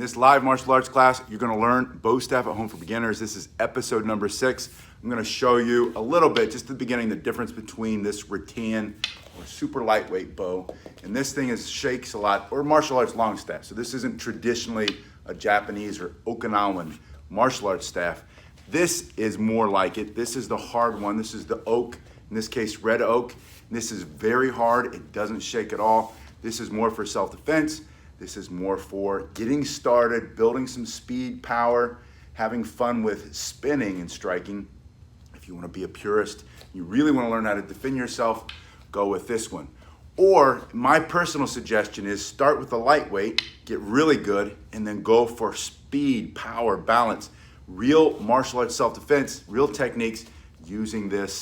In this live martial arts class, you're gonna learn bow staff at home for beginners. This is episode number 6. I'm gonna show you a little bit, just at the beginning, the difference between this rattan or super lightweight bow. And this thing shakes a lot, or martial arts long staff. So this isn't traditionally a Japanese or Okinawan martial arts staff. This is more like it. This is the hard one. This is the oak, in this case, red oak. And this is very hard. It doesn't shake at all. This is more for self-defense. This is more for getting started, building some speed, power, having fun with spinning and striking. If you want to be a purist, you really want to learn how to defend yourself, go with this one. Or my personal suggestion is start with the lightweight, get really good, and then go for speed, power, balance, real martial arts self-defense, real techniques using this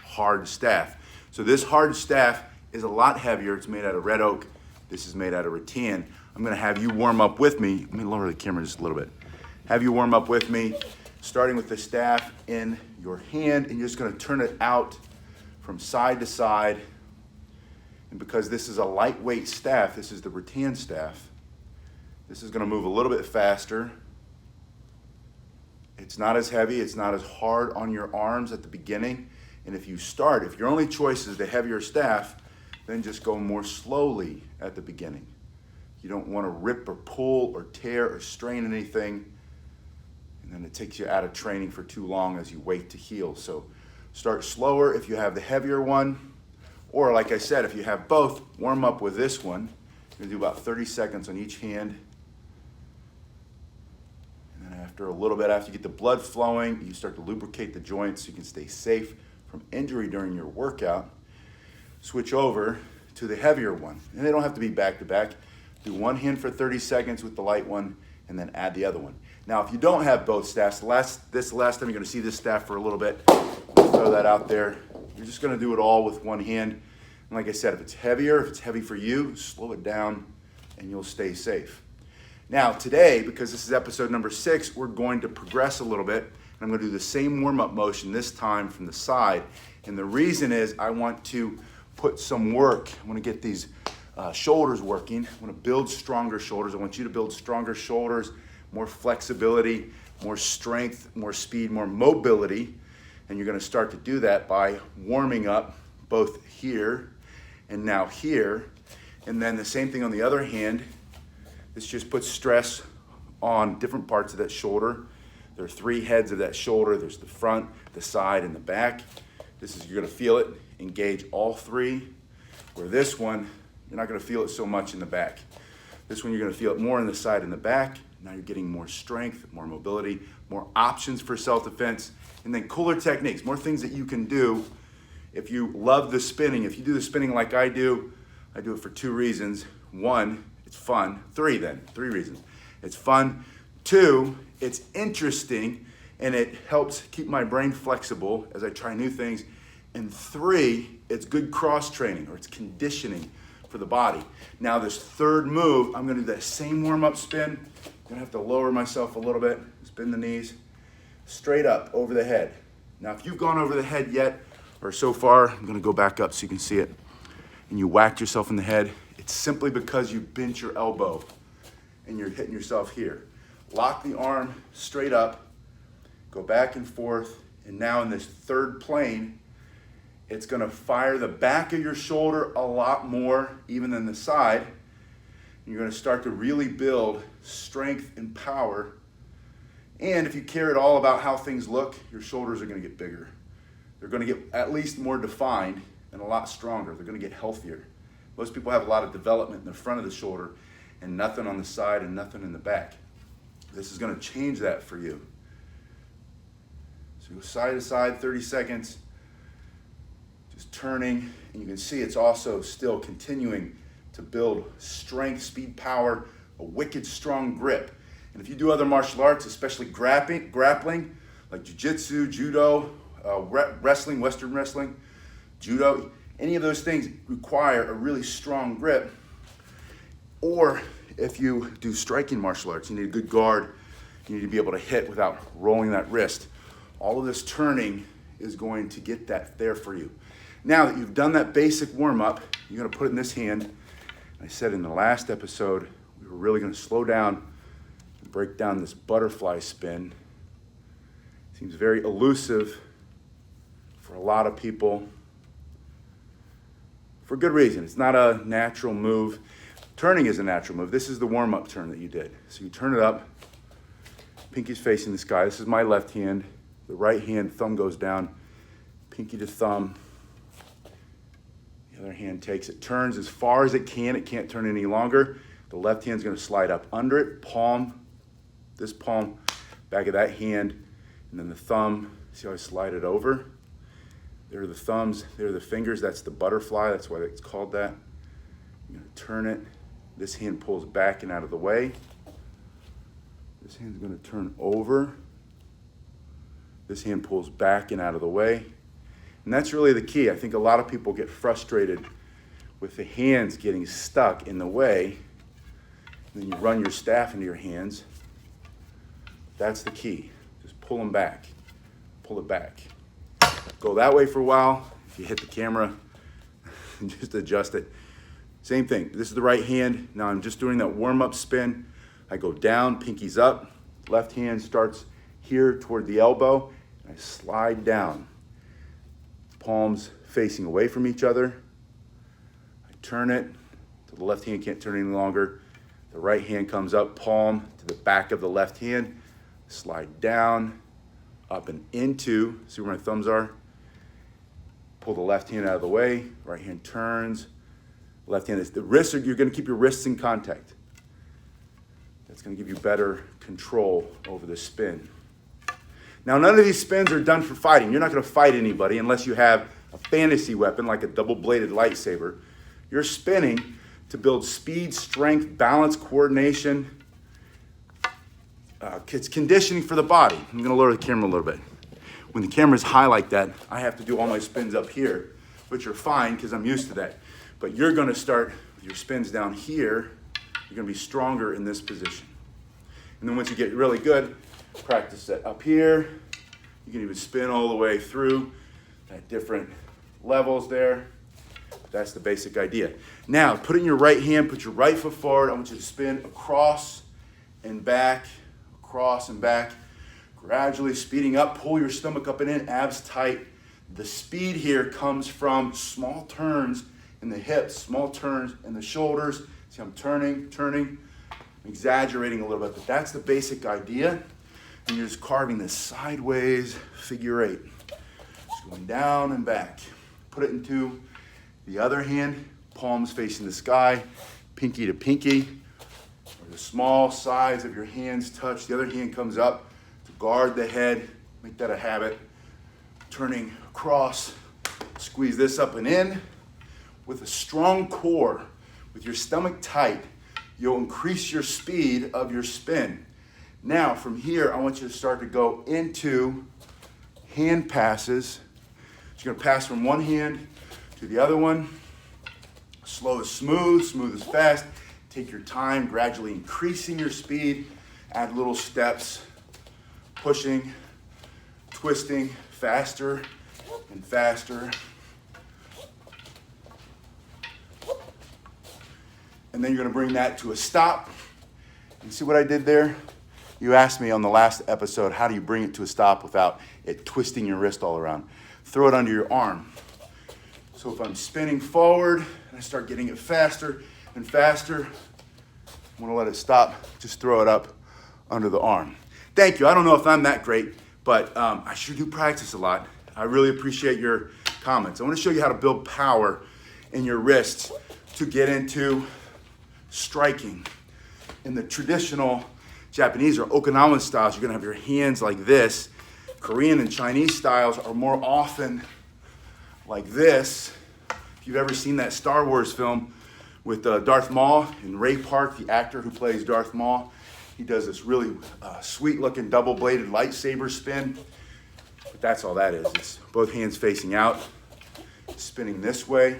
hard staff. So this hard staff is a lot heavier. It's made out of red oak. This is made out of rattan. I'm gonna have you warm up with me. Let me lower the camera just a little bit. Have you warm up with me, starting with the staff in your hand, and you're just gonna turn it out from side to side. And because this is a lightweight staff, this is the rattan staff, this is gonna move a little bit faster. It's not as heavy, it's not as hard on your arms at the beginning. And if your only choice is the heavier staff, then just go more slowly at the beginning. You don't want to rip or pull or tear or strain anything, and then it takes you out of training for too long as you wait to heal. So start slower if you have the heavier one, or like I said, if you have both, warm up with this one. You're gonna do about 30 seconds on each hand. And then after a little bit, after you get the blood flowing, you start to lubricate the joints so you can stay safe from injury during your workout. Switch over to the heavier one. And they don't have to be back to back. Do one hand for 30 seconds with the light one, and then add the other one. Now, if you don't have both staffs, this is the last time you're gonna see this staff for a little bit. Throw that out there. You're just gonna do it all with one hand. And like I said, if it's heavier, if it's heavy for you, slow it down and you'll stay safe. Now, today, because this is episode number 6, we're going to progress a little bit. And I'm gonna do the same warm-up motion, this time from the side. And the reason is I want to put some work. I want to get these shoulders working. I want to build stronger shoulders. I want you to build stronger shoulders, more flexibility, more strength, more speed, more mobility. And you're going to start to do that by warming up both here and now here. And then the same thing on the other hand. This just puts stress on different parts of that shoulder. There are 3 heads of that shoulder. There's the front, the side, and the back. You're gonna feel it, engage all 3. Where this one, you're not gonna feel it so much in the back. This one, you're gonna feel it more in the side and the back. Now you're getting more strength, more mobility, more options for self-defense, and then cooler techniques, more things that you can do. If you love the spinning, if you do the spinning like I do it for 2 reasons. 1, it's fun. 3 reasons. It's fun. 2, it's interesting, and it helps keep my brain flexible as I try new things. And 3, it's good cross training, or it's conditioning for the body. Now this third move, I'm gonna do that same warm-up spin. I'm gonna have to lower myself a little bit, spin the knees, straight up over the head. Now if you've gone over the head yet, or so far, I'm gonna go back up so you can see it, and you whacked yourself in the head, it's simply because you bent your elbow and you're hitting yourself here. Lock the arm straight up, go back and forth, and now in this third plane, it's gonna fire the back of your shoulder a lot more, even than the side. And you're gonna start to really build strength and power. And if you care at all about how things look, your shoulders are gonna get bigger. They're gonna get at least more defined and a lot stronger. They're gonna get healthier. Most people have a lot of development in the front of the shoulder and nothing on the side and nothing in the back. This is gonna change that for you. So go side to side, 30 seconds, just turning, and you can see it's also still continuing to build strength, speed, power, a wicked strong grip. And if you do other martial arts, especially grappling, like jiu-jitsu, judo, wrestling, Western wrestling, judo, any of those things require a really strong grip. Or if you do striking martial arts, you need a good guard. You need to be able to hit without rolling that wrist. All of this turning is going to get that there for you. Now that you've done that basic warm-up, you're gonna put it in this hand. I said in the last episode, we were really gonna slow down break down this butterfly spin. Seems very elusive for a lot of people, for good reason. It's not a natural move. Turning is a natural move. This is the warm-up turn that you did. So you turn it up, pinky's facing the sky. This is my left hand. The right hand, thumb goes down, pinky to thumb. The other hand takes it, turns as far as it can. It can't turn any longer. The left hand's gonna slide up under it, palm, this palm, back of that hand, and then the thumb. See how I slide it over? There are the thumbs, there are the fingers. That's the butterfly, that's why it's called that. You're gonna turn it. This hand pulls back and out of the way. This hand's gonna turn over. This hand pulls back and out of the way. And that's really the key. I think a lot of people get frustrated with the hands getting stuck in the way. And then you run your staff into your hands. That's the key. Just pull them back. Pull it back. Go that way for a while. If you hit the camera, just adjust it. Same thing. This is the right hand. Now I'm just doing that warm-up spin. I go down, pinky's up. Left hand starts here toward the elbow. I slide down. Palms facing away from each other. I turn it till the left hand can't turn any longer. The right hand comes up, palm to the back of the left hand. Slide down, up and into. See where my thumbs are? Pull the left hand out of the way. Right hand turns. Left hand is the wrists. You're going to keep your wrists in contact. That's going to give you better control over the spin. Now, none of these spins are done for fighting. You're not going to fight anybody unless you have a fantasy weapon like a double-bladed lightsaber. You're spinning to build speed, strength, balance, coordination. It's conditioning for the body. I'm going to lower the camera a little bit. When the camera's high like that, I have to do all my spins up here, which are fine because I'm used to that. But you're going to start with your spins down here. You're going to be stronger in this position. And then once you get really good, practice that up here. You can even spin all the way through at different levels there. That's the basic idea. Now, put in your right hand, put your right foot forward. I want you to spin across and back, gradually speeding up. Pull your stomach up and in, abs tight. The speed here comes from small turns in the hips, small turns in the shoulders. See, I'm turning, exaggerating a little bit, but that's the basic idea. And you're just carving this sideways figure eight. Just going down and back. Put it into the other hand, palms facing the sky, pinky to pinky. Where the small sides of your hands touch, the other hand comes up to guard the head. Make that a habit. Turning across, squeeze this up and in. With a strong core, with your stomach tight, you'll increase your speed of your spin. Now, from here, I want you to start to go into hand passes. So you're gonna pass from one hand to the other one. Slow is smooth, smooth is fast. Take your time, gradually increasing your speed. Add little steps, pushing, twisting, faster and faster. And then you're gonna bring that to a stop. And see what I did there? You asked me on the last episode, how do you bring it to a stop without it twisting your wrist all around? Throw it under your arm. So if I'm spinning forward and I start getting it faster and faster, I wanna let it stop, just throw it up under the arm. Thank you. I don't know if I'm that great, but I sure do practice a lot. I really appreciate your comments. I wanna show you how to build power in your wrists to get into striking. In the traditional Japanese or Okinawan styles, you're gonna have your hands like this. Korean and Chinese styles are more often like this. If you've ever seen that Star Wars film with Darth Maul and Ray Park, the actor who plays Darth Maul, he does this really sweet looking double-bladed lightsaber spin. But that's all that is. It's both hands facing out, spinning this way.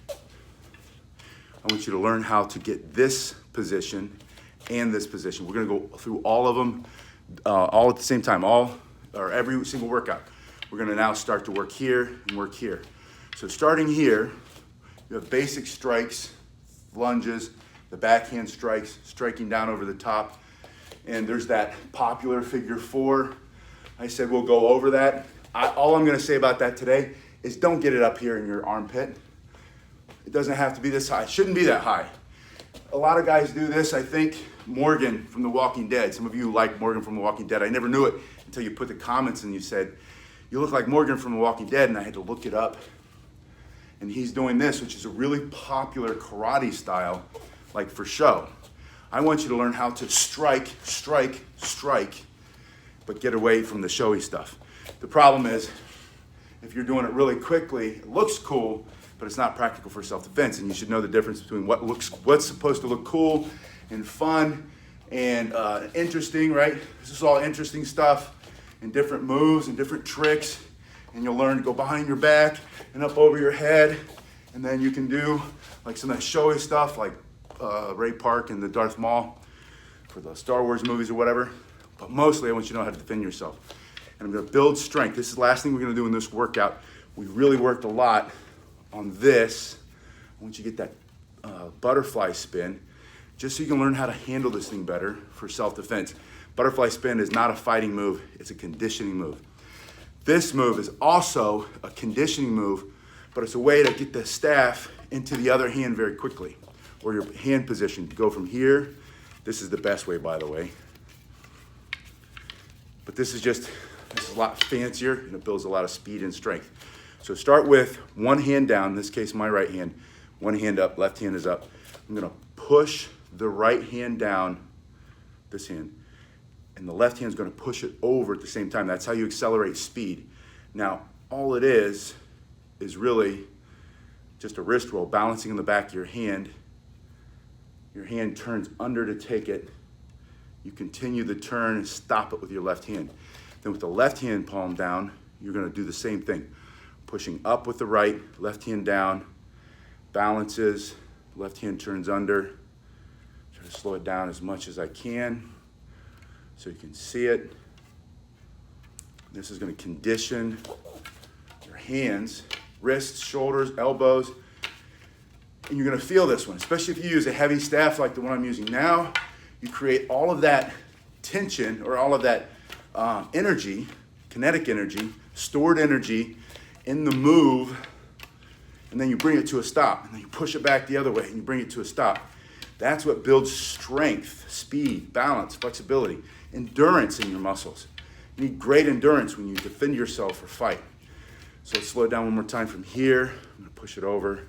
I want you to learn how to get this position and this position. We're gonna go through all of them all at the same time, every single workout. We're gonna now start to work here and work here. So starting here, you have basic strikes, lunges, the backhand strikes, striking down over the top. And there's that popular figure 4. I said we'll go over that. All I'm gonna say about that today is don't get it up here in your armpit. It doesn't have to be this high. It shouldn't be that high. A lot of guys do this. I think Morgan from The Walking Dead. Some of you like Morgan from The Walking Dead. I never knew it until you put the comments and you said, you look like Morgan from The Walking Dead, and I had to look it up. And he's doing this, which is a really popular karate style, like for show. I want you to learn how to strike, but get away from the showy stuff. The problem is, if you're doing it really quickly, it looks cool, but it's not practical for self-defense. And you should know the difference between what's supposed to look cool and fun and interesting, right? This is all interesting stuff and different moves and different tricks. And you'll learn to go behind your back and up over your head. And then you can do like some of that showy stuff like Ray Park and the Darth Maul for the Star Wars movies or whatever. But mostly I want you to know how to defend yourself. And I'm gonna build strength. This is the last thing we're gonna do in this workout. We really worked a lot on this. I want you to get that butterfly spin, just so you can learn how to handle this thing better for self-defense. Butterfly spin is not a fighting move, it's a conditioning move. This move is also a conditioning move, but it's a way to get the staff into the other hand very quickly, or your hand position. Go from here. This is the best way, by the way. But this is a lot fancier, and it builds a lot of speed and strength. So start with one hand down, in this case my right hand, one hand up, left hand is up. I'm gonna push the right hand down, this hand, and the left hand's gonna push it over at the same time. That's how you accelerate speed. Now, all it is really just a wrist roll, balancing in the back of your hand. Your hand turns under to take it. You continue the turn and stop it with your left hand. Then with the left hand palm down, you're gonna do the same thing. Pushing up with the right, left hand down, balances, left hand turns under. Try to slow it down as much as I can so you can see it. This is gonna condition your hands, wrists, shoulders, elbows, and you're gonna feel this one, especially if you use a heavy staff like the one I'm using now. You create all of that tension or all of that energy, kinetic energy, stored energy in the move, and then you bring it to a stop, and then you push it back the other way, and you bring it to a stop. That's what builds strength, speed, balance, flexibility, endurance in your muscles. You need great endurance when you defend yourself or fight. So let's slow it down one more time from here. I'm gonna push it over.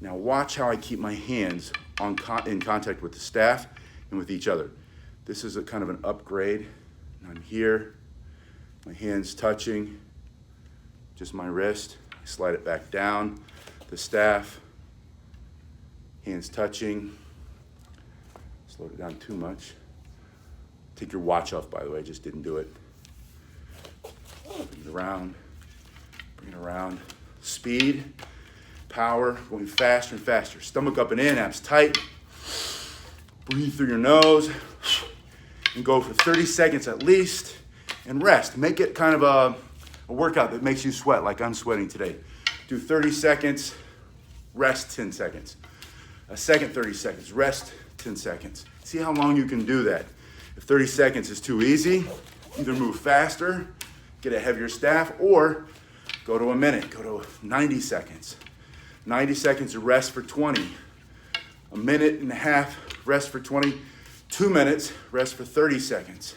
Now watch how I keep my hands in contact with the staff and with each other. This is a kind of an upgrade. I'm here, my hands touching, just my wrist. I slide it back down, the staff, hands touching. Slow it down too much. Take your watch off, by the way, I just didn't do it. Bring it around, bring it around. Speed, power, going faster and faster. Stomach up and in, abs tight. Breathe through your nose and go for 30 seconds at least and rest. Make it kind of a workout that makes you sweat like I'm sweating today. Do 30 seconds, rest 10 seconds. A second 30 seconds, rest 10 seconds. See how long you can do that. If 30 seconds is too easy, either move faster, get a heavier staff, or go to a minute, go to 90 seconds. 90 seconds of rest for 20. A minute and a half, rest for 20. 2 minutes, rest for 30 seconds.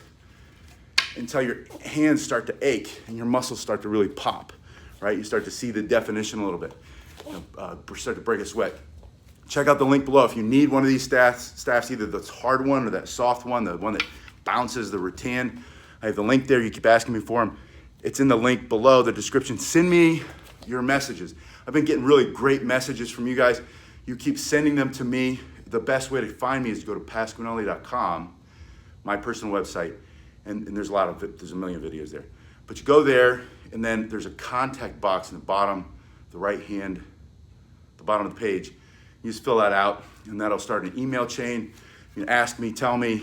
Until your hands start to ache and your muscles start to really pop, right? You start to see the definition a little bit. Start to break a sweat. Check out the link below. If you need one of these staffs, either the hard one or that soft one, the one that bounces, the rattan, I have the link there. You keep asking me for them. It's in the link below, the description. Send me your messages. I've been getting really great messages from you guys. You keep sending them to me. The best way to find me is to go to pasquinelli.com, my personal website, and there's a million videos there. But you go there, and then there's a contact box in the bottom, the right hand, the bottom of the page. You just fill that out, and that'll start an email chain. You can ask me, tell me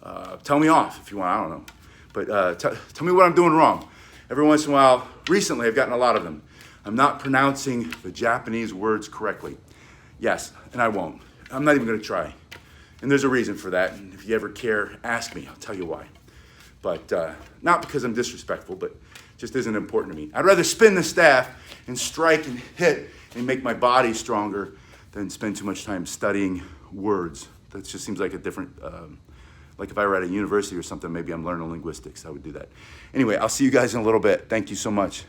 off if you want, I don't know. But tell me what I'm doing wrong. Every once in a while, recently I've gotten a lot of them. I'm not pronouncing the Japanese words correctly. Yes, and I won't. I'm not even going to try. And there's a reason for that. And if you ever care, ask me. I'll tell you why. But not because I'm disrespectful, but just isn't important to me. I'd rather spin the staff and strike and hit and make my body stronger than spend too much time studying words. That just seems like a different, like if I were at a university or something, maybe I'm learning linguistics, I would do that. Anyway, I'll see you guys in a little bit. Thank you so much.